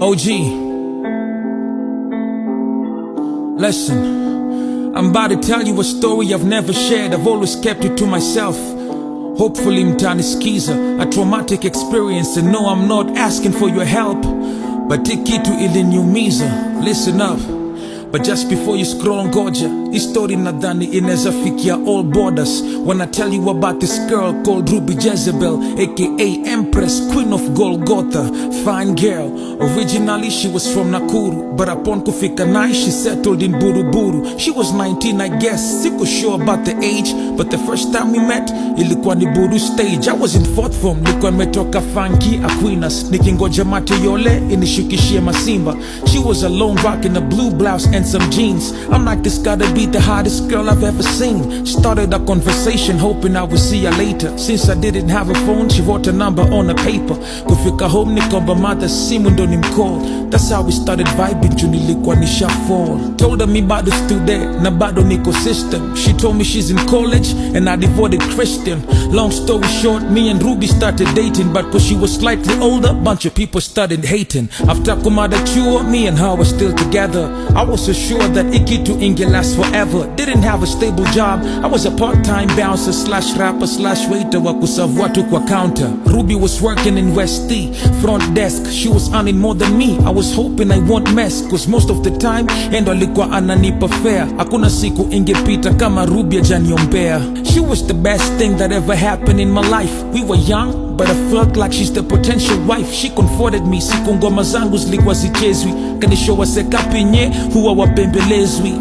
OG, listen, I'm about to tell you a story I've never shared. I've always kept it to myself. Hopefully mtanisikiza, a traumatic experience, and no, I'm not asking for your help, but kitu iliniumiza. Listen up. But just before you scroll ngoja, hii story nadhani inaweza fikia all borders. When I tell you about this girl called Ruby Jezebel, aka Empress, Queen of Golgotha, fine girl. Originally she was from Nakuru, but upon kufika nai she settled in Buruburu. She was 19 I guess, siko sure about the age, but the first time we met, ilikuwa ni Buru stage. I was in 4th form, nilikuwa nimetoka funky Aquinas, nikingoja mate yole inishukishie masimba. She was alone rocking a blue blouse and some jeans. I'm like, this gotta be the hottest girl I've ever seen. Started a conversation hoping I would see her later. Since I didn't have a phone, she wrote a number on a paper. Kufika home nikomba mother simu ndo nimcall. That's how we started vibing juu nilikuwa nisha fall. Told her me bado stude na bado niko system. She told me she's in college and I devoted Christian. Long story short, me and Ruby started dating, but cause she was slightly older, bunch of people started hating. After kumada chuo, me and her were still together. I was so sure that ikitu inge last forever. Didn't have a stable job, I was a part-time bouncer slash rapper slash waiter wa kuserve watu kwa counter. Ruby was working in West T, front desk. She was earning more than me. I was hoping I won't mess, cause most of the time endo alikuwa ananipa fair. Hakuna siku ingepita kama Ruby ajaniombea. She was the best thing that ever happened in my life. We were young, but I felt like she's the potential wife. She comforted me, siku ngoma zangu zilikuwa zichezwi, kanishowa sekapinye huwa wapembelezwi.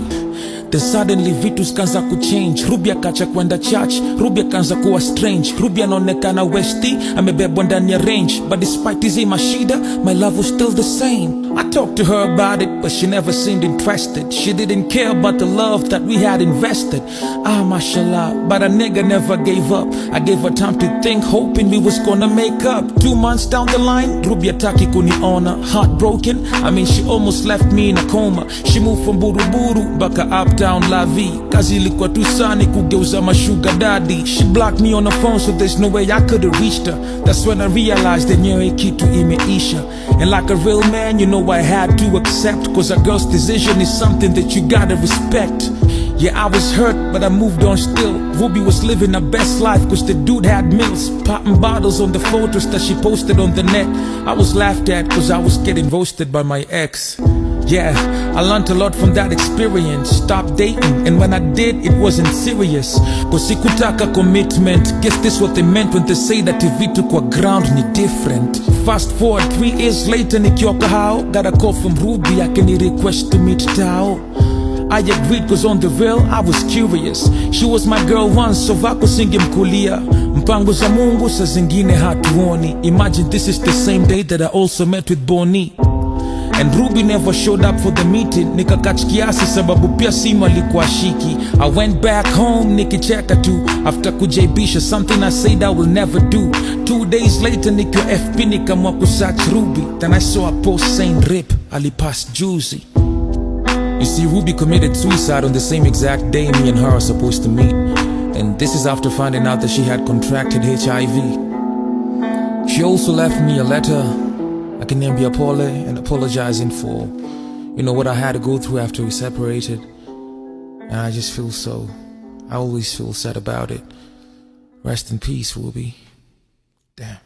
Then suddenly vitu zikaanza kuchange. Ruby akacha kwenda church, Ruby akaanza kuwa strange. Ruby anaonekana Westie, amebebwa ndani ya range. But despite hizi mashida, my love was still the same. I talked to her about it, but she never seemed interested. She didn't care about the love that we had invested. Mashallah, but a nigga never gave up. I gave her time to think, hoping we was gonna make up. 2 months down the line, Ruby ataki kuniona. Heartbroken, I mean she almost left me in a coma. She moved from Buruburu baka uptown La Vie. Kazi ilikuwa tu sani kugeuza ma sugar daddy. She blocked me on the phone, so there's no way I could've reached her. That's when I realized that nyewe kitu imeisha. And like a real man, you know I had to accept, cause a girl's decision is something that you gotta respect. Yeah, I was hurt, but I moved on still. Ruby was living her best life, cause the dude had mills, popping bottles on the photos that she posted on the net. I was laughed at, cause I was getting roasted by my ex. Yeah, I learned a lot from that experience. Stopped dating, and when I did, it wasn't serious. Cause sikutaka commitment. Guess this what they meant when they say that vitu kwa ground ni different. Fast forward 3 years later, nikioka hao, got a call from Ruby, akini request to meet Tao. I agreed cause on the real, I was curious. She was my girl once, so vako singemkulia. Mpango za Mungu sa zingine hatuoni. Imagine this is the same day that I also met with Bonnie. And Ruby never showed up for the meeting. Nikakach kiasi sababu pia simu alikuwa shiki. I went back home nikicheka tu. After kujaibisha, something I said I will never do. 2 days later nikiwa FB nikamwa kusearch Ruby. Then I saw a post saying RIP, alipass juicy. You see, Ruby committed suicide on the same exact day me and her are supposed to meet. And this is after finding out that she had contracted HIV. She also left me a letter I can name Apole and apologizing for, you know, what I had to go through after we separated. And I just feel I always feel sad about it. Rest in peace, Ruby. Damn.